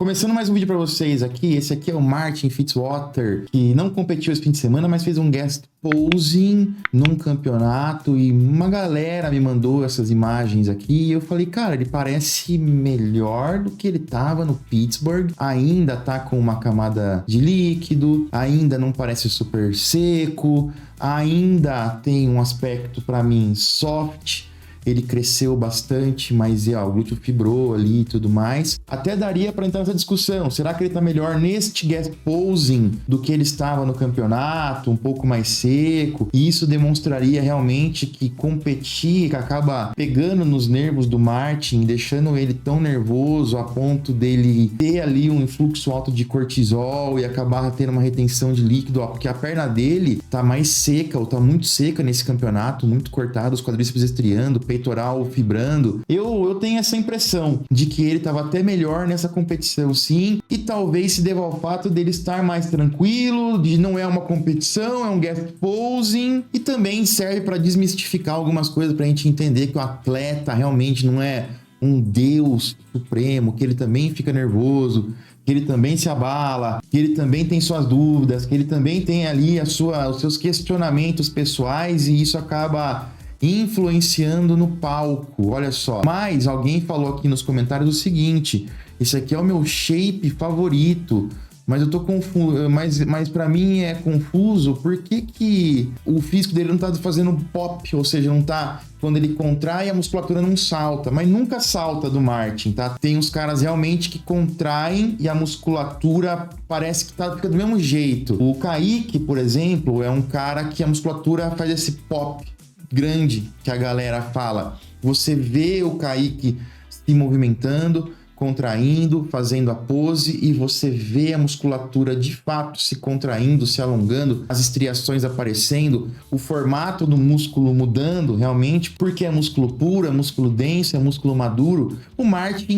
Começando mais um vídeo para vocês aqui, esse aqui é o Martin Fitzwater, que não competiu esse fim de semana, mas fez um guest posing num campeonato e uma galera me mandou essas imagens aqui e eu falei, cara, ele parece melhor do que ele tava no Pittsburgh, ainda tá com uma camada de líquido, ainda não parece super seco, ainda tem um aspecto para mim soft. Ele cresceu bastante, mas o glúteo fibrou ali e tudo mais. Até daria para entrar nessa discussão. Será que ele tá melhor neste guest posing do que ele estava no campeonato? Um pouco mais seco. E isso demonstraria realmente que competir, que acaba pegando nos nervos do Martin, deixando ele tão nervoso a ponto dele ter ali um influxo alto de cortisol e acabar tendo uma retenção de líquido, porque a perna dele tá mais seca, ou tá muito seca nesse campeonato, muito cortado, os quadríceps estriando, peitoral fibrando. Eu tenho essa impressão de que ele estava até melhor nessa competição, sim, e talvez se deva ao fato dele estar mais tranquilo, de não é uma competição, é um guest posing, e também serve para desmistificar algumas coisas, para a gente entender que o atleta realmente não é um deus supremo, que ele também fica nervoso, que ele também se abala, que ele também tem suas dúvidas, que ele também tem ali os seus questionamentos pessoais, e isso acaba influenciando no palco, olha só. Mas alguém falou aqui nos comentários o seguinte: esse aqui é o meu shape favorito, mas eu tô confuso, mas para mim é confuso, por que o físico dele não tá fazendo pop, ou seja, não tá, quando ele contrai a musculatura não salta, mas nunca salta do Martin, tá? Tem uns caras realmente que contraem e a musculatura parece que fica do mesmo jeito. O Kaique, por exemplo, é um cara que a musculatura faz esse pop grande que a galera fala. Você vê o Kaique se movimentando, contraindo, fazendo a pose, e você vê a musculatura de fato se contraindo, se alongando, as estriações aparecendo, o formato do músculo mudando realmente, porque é músculo puro, é músculo denso, é músculo maduro. O Martin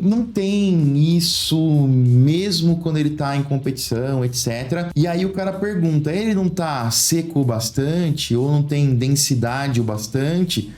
não tem isso mesmo quando ele tá em competição, etc. E aí o cara pergunta, ele não tá seco o bastante ou não tem densidade o bastante?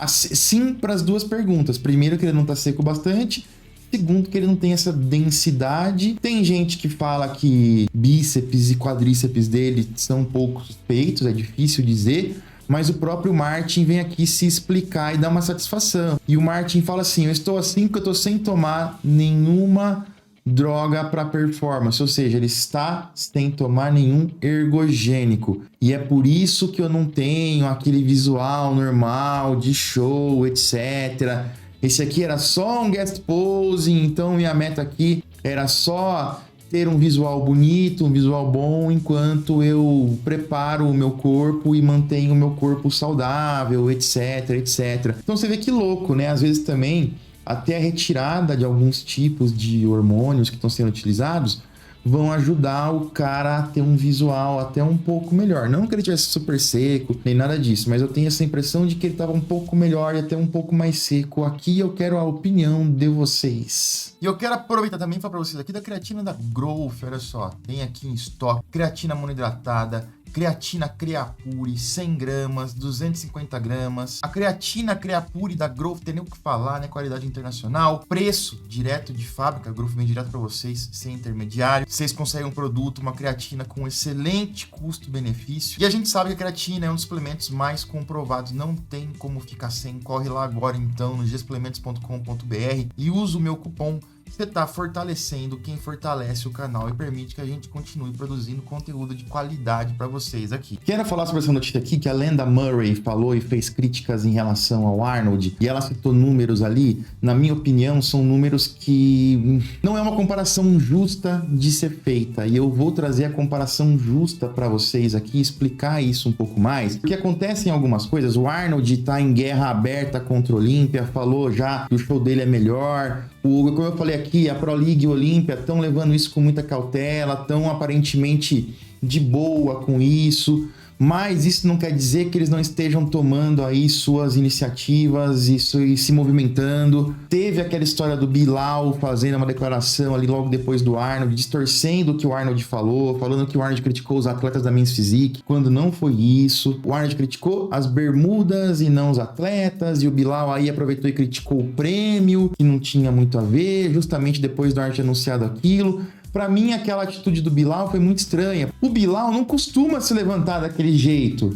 Sim, para as duas perguntas. Primeiro, que ele não tá seco o bastante. Segundo, que ele não tem essa densidade. Tem gente que fala que bíceps e quadríceps dele são um pouco suspeitos, é difícil dizer, mas o próprio Martin vem aqui se explicar e dar uma satisfação. E o Martin fala assim, eu estou assim porque eu estou sem tomar nenhuma droga para performance, ou seja, ele está sem tomar nenhum ergogênico. E é por isso que eu não tenho aquele visual normal de show, etc. Esse aqui era só um guest posing, então minha meta aqui era só ter um visual bonito, um visual bom, enquanto eu preparo o meu corpo e mantenho o meu corpo saudável, etc, etc. Então você vê que louco, né? Às vezes também, até a retirada de alguns tipos de hormônios que estão sendo utilizados vão ajudar o cara a ter um visual até um pouco melhor. Não que ele tivesse super seco, nem nada disso, mas eu tenho essa impressão de que ele estava um pouco melhor e até um pouco mais seco. Aqui eu quero a opinião de vocês. E eu quero aproveitar também e falar para vocês aqui da creatina da Growth, olha só. Tem aqui em estoque creatina monoidratada, creatina Creapure, 100 gramas, 250 gramas. A creatina Creapure da Growth, tem nem o que falar, né? Qualidade internacional. Preço direto de fábrica. A Growth vem direto para vocês, sem intermediário. Vocês conseguem um produto, uma creatina com excelente custo-benefício. E a gente sabe que a creatina é um dos suplementos mais comprovados. Não tem como ficar sem. Corre lá agora, então, no gsuplementos.com.br e usa o meu cupom. Você está fortalecendo quem fortalece o canal e permite que a gente continue produzindo conteúdo de qualidade para vocês aqui. Quero falar sobre essa notícia aqui que a Lenda Murray falou e fez críticas em relação ao Arnold, e ela citou números ali. Na minha opinião, são números que não é uma comparação justa de ser feita, e eu vou trazer a comparação justa para vocês aqui, explicar isso um pouco mais, porque acontecem algumas coisas. O Arnold está em guerra aberta contra o Olímpia, falou já que o show dele é melhor. Como eu falei aqui, a Pro League e o Olímpia estão levando isso com muita cautela, estão aparentemente de boa com isso, Mas isso não quer dizer que eles não estejam tomando aí suas iniciativas e se movimentando. Teve aquela história do Bilal fazendo uma declaração ali logo depois do Arnold, distorcendo o que o Arnold falou, falando que o Arnold criticou os atletas da Men's Physique, quando não foi isso. O Arnold criticou as bermudas e não os atletas, e o Bilal aí aproveitou e criticou o prêmio, que não tinha muito a ver, justamente depois do Arnold ter anunciado aquilo. Pra mim, aquela atitude do Bilal foi muito estranha. O Bilal não costuma se levantar daquele jeito.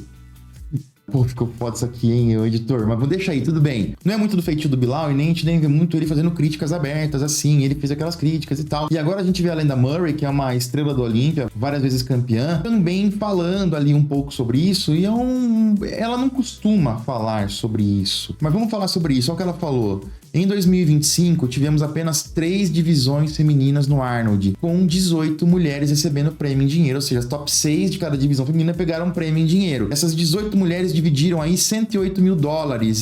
Pô, ficou foda isso aqui, hein, editor? Mas vou deixar aí, tudo bem. Não é muito do feitio do Bilal e nem a gente nem vê muito ele fazendo críticas abertas, assim. Ele fez aquelas críticas e tal. E agora a gente vê a Linda Murray, que é uma estrela do Olímpia, várias vezes campeã, também falando ali um pouco sobre isso. E ela não costuma falar sobre isso. Mas vamos falar sobre isso. Olha o que ela falou. Em 2025, tivemos apenas 3 divisões femininas no Arnold, com 18 mulheres recebendo prêmio em dinheiro, ou seja, as top 6 de cada divisão feminina pegaram prêmio em dinheiro. Essas 18 mulheres dividiram aí $108 mil,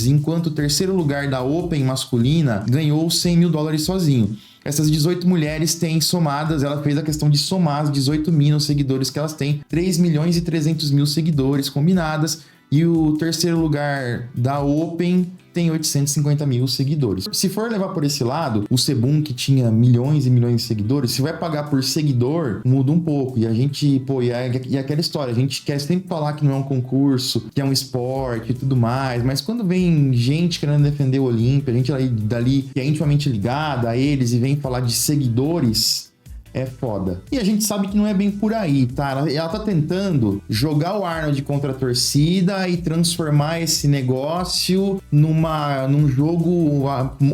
enquanto o terceiro lugar da Open masculina ganhou $100 mil sozinho. Essas 18 mulheres têm somadas, ela fez a questão de somar as 18 mil seguidores que elas têm, 3.300.000 seguidores combinadas, e o terceiro lugar da Open tem 850 mil seguidores. Se for levar por esse lado, o Sebum, que tinha milhões e milhões de seguidores, se vai pagar por seguidor, muda um pouco. E a gente, e aquela história, a gente quer sempre falar que não é um concurso, que é um esporte e tudo mais, mas quando vem gente querendo defender o Olímpia, gente dali que é intimamente ligada a eles e vem falar de seguidores, é foda. E a gente sabe que não é bem por aí, tá? Ela tá tentando jogar o Arnold contra a torcida e transformar esse negócio num jogo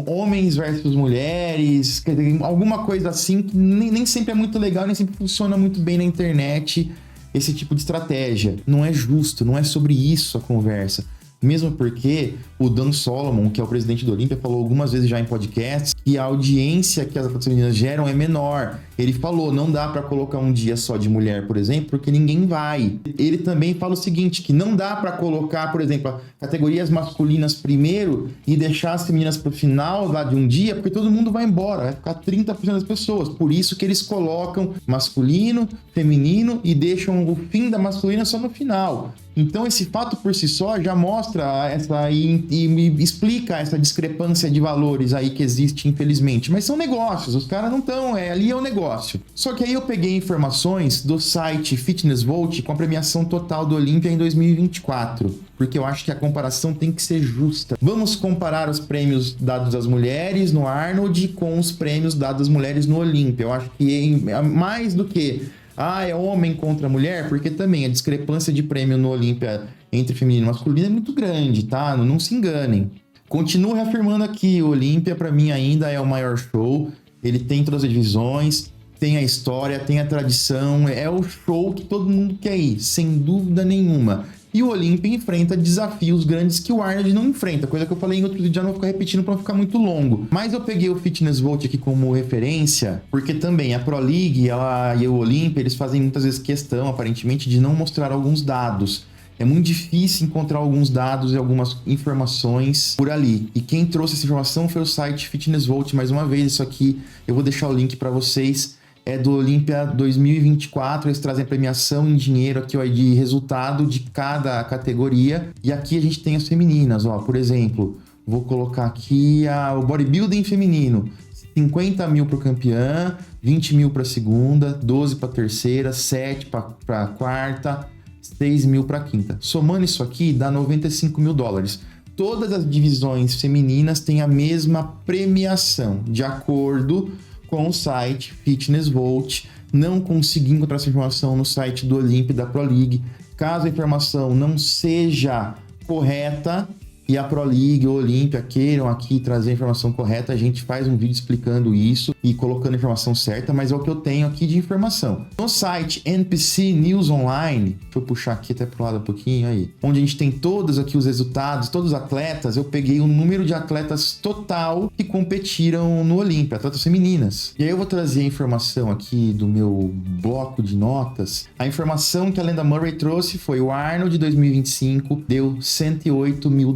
homens versus mulheres, alguma coisa assim que nem sempre é muito legal, nem sempre funciona muito bem na internet, esse tipo de estratégia. Não é justo, não é sobre isso a conversa. Mesmo porque o Dan Solomon, que é o presidente do Olímpia, falou algumas vezes já em podcasts que a audiência que as atletas femininas geram é menor. Ele falou, não dá para colocar um dia só de mulher, por exemplo, porque ninguém vai. Ele também fala o seguinte, que não dá para colocar, por exemplo, categorias masculinas primeiro e deixar as femininas pro final lá de um dia, porque todo mundo vai embora, vai ficar 30% das pessoas. Por isso que eles colocam masculino, feminino e deixam o fim da masculina só no final. Então esse fato por si só já mostra essa e me explica essa discrepância de valores aí que existe, infelizmente. Mas são negócios, os caras não estão, ali é um negócio. Só que aí eu peguei informações do site Fitness Volt com a premiação total do Olímpia em 2024, porque eu acho que a comparação tem que ser justa. Vamos comparar os prêmios dados às mulheres no Arnold com os prêmios dados às mulheres no Olímpia. Eu acho que é mais do que é homem contra mulher, porque também a discrepância de prêmio no Olímpia entre feminino e masculino é muito grande, tá? Não se enganem. Continuo reafirmando aqui, o Olímpia para mim ainda é o maior show, ele tem todas as divisões, tem a história, tem a tradição, é o show que todo mundo quer ir, sem dúvida nenhuma. E o Olímpia enfrenta desafios grandes que o Arnold não enfrenta, coisa que eu falei em outro vídeo, já não vou ficar repetindo para não ficar muito longo. Mas eu peguei o Fitness Volt aqui como referência, porque também a Pro League e o Olímpia, eles fazem muitas vezes questão, aparentemente, de não mostrar alguns dados. É muito difícil encontrar alguns dados e algumas informações por ali. E quem trouxe essa informação foi o site Fitness Volt. Mais uma vez, isso aqui eu vou deixar o link para vocês. É do Olímpia 2024, eles trazem a premiação em dinheiro aqui, ó, de resultado de cada categoria. E aqui a gente tem as femininas, ó, por exemplo, vou colocar aqui o bodybuilding feminino. 50 mil para o campeã, 20 mil para a segunda, 12 para a terceira, 7 para a quarta, 6 mil para a quinta. Somando isso aqui, dá $95 mil. Todas as divisões femininas têm a mesma premiação, de acordo com o site Fitness Volt. Não consegui encontrar essa informação no site do Olímpia e da Pro League. Caso a informação não seja correta e a Pro League ou Olímpia queiram aqui trazer a informação correta, a gente faz um vídeo explicando isso e colocando a informação certa, mas é o que eu tenho aqui de informação. No site NPC News Online, deixa eu puxar aqui até pro lado um pouquinho aí, onde a gente tem todos aqui os resultados, todos os atletas, eu peguei o número de atletas total que competiram no Olímpia, atletas femininas. E aí eu vou trazer a informação aqui do meu bloco de notas. A informação que a Linda Murray trouxe foi o Arnold de 2025 deu $108 mil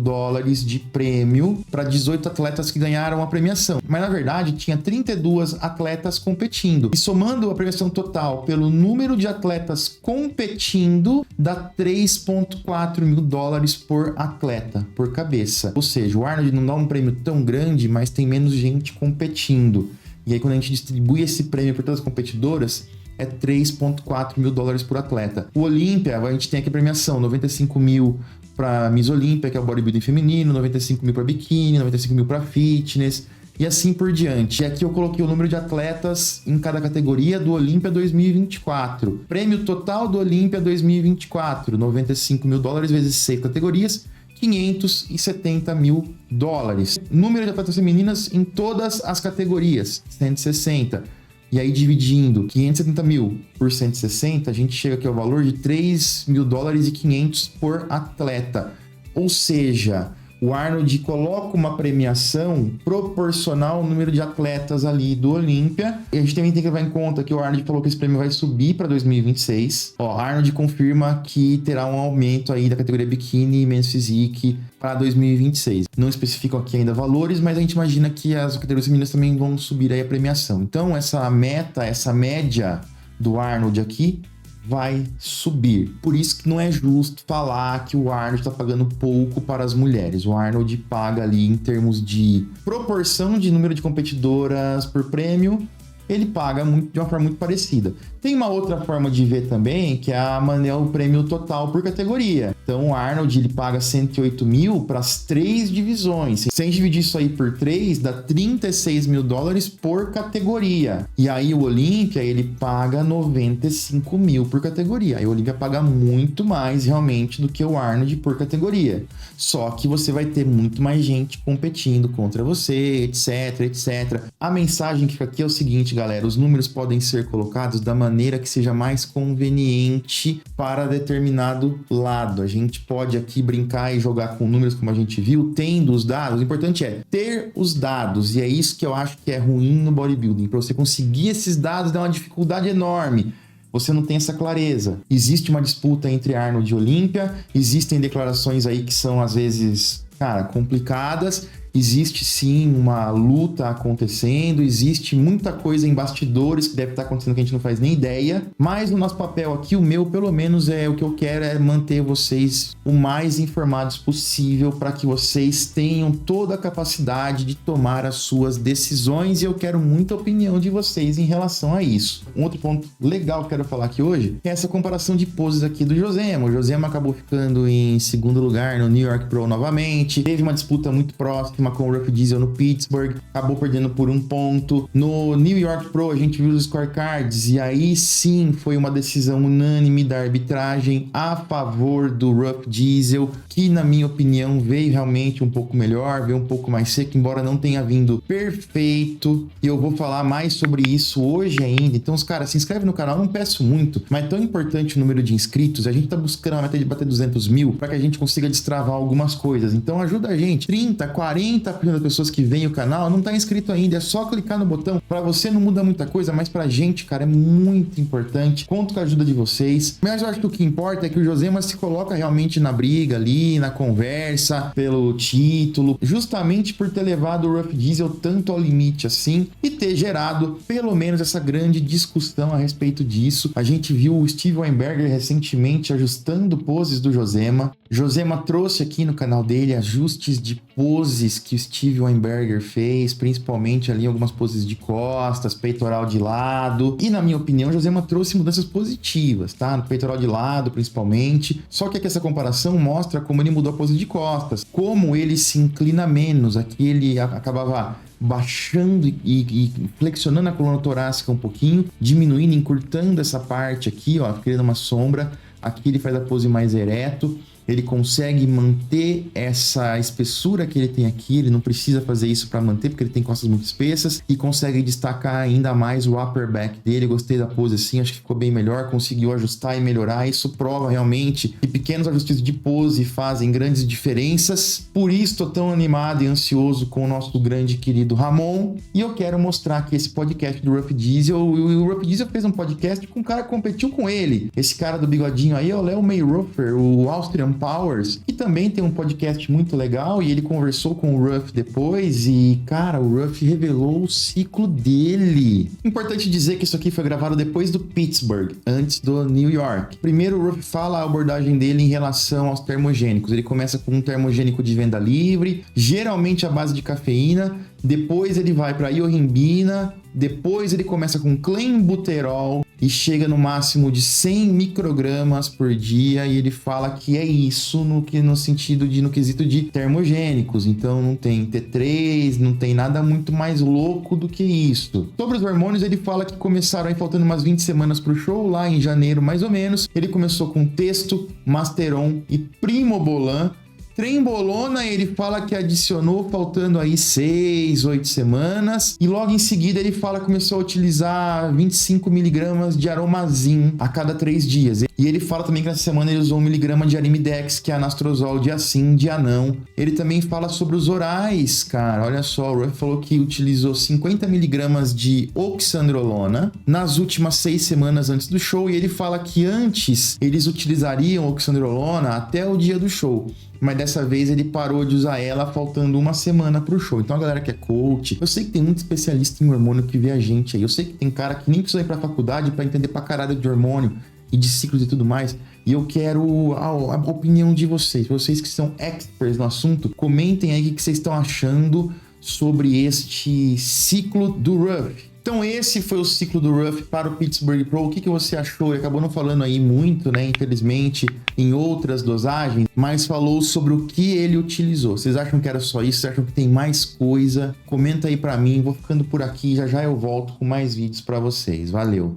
de prêmio para 18 atletas que ganharam a premiação. Mas na verdade tinha 32 2 atletas competindo. E somando a premiação total pelo número de atletas competindo, dá 3,4 mil dólares por atleta, por cabeça. Ou seja, o Arnold não dá um prêmio tão grande, mas tem menos gente competindo. E aí, quando a gente distribui esse prêmio por todas as competidoras, é 3,4 mil dólares por atleta. O Olímpia, a gente tem aqui a premiação, 95 mil para Miss Olímpia, que é o bodybuilding feminino, 95 mil para biquíni, 95 mil para fitness, e assim por diante. E aqui eu coloquei o número de atletas em cada categoria do Olímpia 2024. Prêmio total do Olímpia 2024, 95 mil dólares vezes 6 categorias, 570 mil dólares. Número de atletas femininas em todas as categorias, 160. E aí, dividindo 570 mil por 160, a gente chega aqui ao valor de 3 mil dólares e 500 por atleta. Ou seja, o Arnold coloca uma premiação proporcional ao número de atletas ali do Olímpia. E a gente também tem que levar em conta que o Arnold falou que esse prêmio vai subir para 2026. Arnold confirma que terá um aumento aí da categoria biquíni e men's physique para 2026. Não especificam aqui ainda valores, mas a gente imagina que as categorias femininas também vão subir aí a premiação. Então, essa média do Arnold aqui vai subir. Por isso que não é justo falar que o Arnold está pagando pouco para as mulheres. O Arnold paga ali em termos de proporção de número de competidoras por prêmio, ele paga de uma forma muito parecida. Tem uma outra forma de ver também, que é o prêmio total por categoria. Então o Arnold ele paga 108 mil para as 3 divisões. Se a gente dividir isso aí por 3, dá 36 mil dólares por categoria. E aí o Olímpia ele paga 95 mil por categoria. Aí o Olímpia paga muito mais realmente do que o Arnold por categoria. Só que você vai ter muito mais gente competindo contra você, etc, etc. A mensagem que fica aqui é o seguinte, galera, os números podem ser colocados da maneira que seja mais conveniente para determinado lado. A gente pode aqui brincar e jogar com números, como a gente viu, tendo os dados. O importante é ter os dados, e é isso que eu acho que é ruim no bodybuilding. Para você conseguir esses dados dá uma dificuldade enorme. Você não tem essa clareza. Existe uma disputa entre Arnold e Olímpia, existem declarações aí que são às vezes, complicadas. Existe sim uma luta acontecendo, existe muita coisa em bastidores que deve estar acontecendo que a gente não faz nem ideia, mas o nosso papel aqui, o meu pelo menos, o que eu quero é manter vocês o mais informados possível para que vocês tenham toda a capacidade de tomar as suas decisões, e eu quero muita opinião de vocês em relação a isso. Um outro ponto legal que eu quero falar aqui hoje é essa comparação de poses aqui do Josema. O Josema acabou ficando em segundo lugar no New York Pro novamente, teve uma disputa muito próxima com o Rough Diesel no Pittsburgh, acabou perdendo por 1 ponto. No New York Pro a gente viu os scorecards e aí sim foi uma decisão unânime da arbitragem a favor do Rough Diesel, que na minha opinião veio realmente um pouco melhor, veio um pouco mais seco, embora não tenha vindo perfeito, e eu vou falar mais sobre isso hoje ainda. Então, cara, se inscreve no canal, não peço muito, mas é tão importante o número de inscritos, a gente tá buscando a meta de bater 200 mil para que a gente consiga destravar algumas coisas. Então ajuda a gente, 30, 40% das pessoas que veem o canal não tá inscrito ainda, é só clicar no botão. Para você não muda muita coisa, mas pra gente, cara, é muito importante. Conto com a ajuda de vocês. Mas eu acho que o que importa é que o Josema se coloca realmente na briga ali, na conversa, pelo título, justamente por ter levado o Rough Diesel tanto ao limite assim e ter gerado pelo menos essa grande discussão a respeito disso. A gente viu o Steve Weinberger recentemente ajustando poses do Josema. Josema trouxe aqui no canal dele ajustes de poses que o Steve Weinberger fez, principalmente ali algumas poses de costas, peitoral de lado, e na minha opinião, Josema trouxe mudanças positivas, tá? No peitoral de lado, principalmente, só que aqui essa comparação mostra como ele mudou a pose de costas, como ele se inclina menos, aqui ele acabava baixando e flexionando a coluna torácica um pouquinho, diminuindo, encurtando essa parte aqui, ó, criando uma sombra, aqui ele faz a pose mais ereto, ele consegue manter essa espessura que ele tem aqui, ele não precisa fazer isso para manter, porque ele tem costas muito espessas, e consegue destacar ainda mais o upper back dele. Gostei da pose assim, acho que ficou bem melhor, conseguiu ajustar e melhorar. Isso prova realmente que pequenos ajustes de pose fazem grandes diferenças. Por isso estou tão animado e ansioso com o nosso grande querido Ramon, e eu quero mostrar aqui esse podcast do Rough Diesel. O Rough Diesel fez um podcast com um cara que competiu com ele, esse cara do bigodinho aí é o Leo Mayrofer, o Austrian Powers, que também tem um podcast muito legal, e ele conversou com o Ruff depois e, cara, o Ruff revelou o ciclo dele. Importante dizer que isso aqui foi gravado depois do Pittsburgh, antes do New York. Primeiro, o Ruff fala a abordagem dele em relação aos termogênicos. Ele começa com um termogênico de venda livre, geralmente à base de cafeína, depois ele vai para iorrimbina, depois ele começa com clenbuterol e chega no máximo de 100 microgramas por dia, e ele fala que é isso no quesito de termogênicos. Então não tem T3, não tem nada muito mais louco do que isso. Sobre os hormônios, ele fala que começaram aí faltando umas 20 semanas pro show, lá em janeiro mais ou menos. Ele começou com Testo, Masteron e Primobolan. Trembolona, ele fala que adicionou faltando aí 6, 8 semanas, e logo em seguida ele fala que começou a utilizar 25 miligramas de Aromazin a cada 3 dias. E ele fala também que nessa semana ele usou 1 miligrama de Arimidex, que é anastrozol, dia sim, dia não. Ele também fala sobre os orais, cara, olha só, o Ruff falou que utilizou 50 miligramas de oxandrolona nas últimas 6 semanas antes do show, e ele fala que antes eles utilizariam oxandrolona até o dia do show, mas dessa vez ele parou de usar ela faltando uma semana pro show. Então a galera que é coach, eu sei que tem muito especialista em hormônio que vê a gente aí, eu sei que tem cara que nem precisa ir pra faculdade pra entender pra caralho de hormônio e de ciclos e tudo mais, e eu quero a opinião de vocês que são experts no assunto. Comentem aí o que vocês estão achando sobre este ciclo do Ruff. Então esse foi o ciclo do Ruff para o Pittsburgh Pro. O que você achou? Ele acabou não falando aí muito, né, infelizmente, em outras dosagens, mas falou sobre o que ele utilizou. Vocês acham que era só isso? Vocês acham que tem mais coisa? Comenta aí pra mim. Vou ficando por aqui, já já eu volto com mais vídeos pra vocês. Valeu!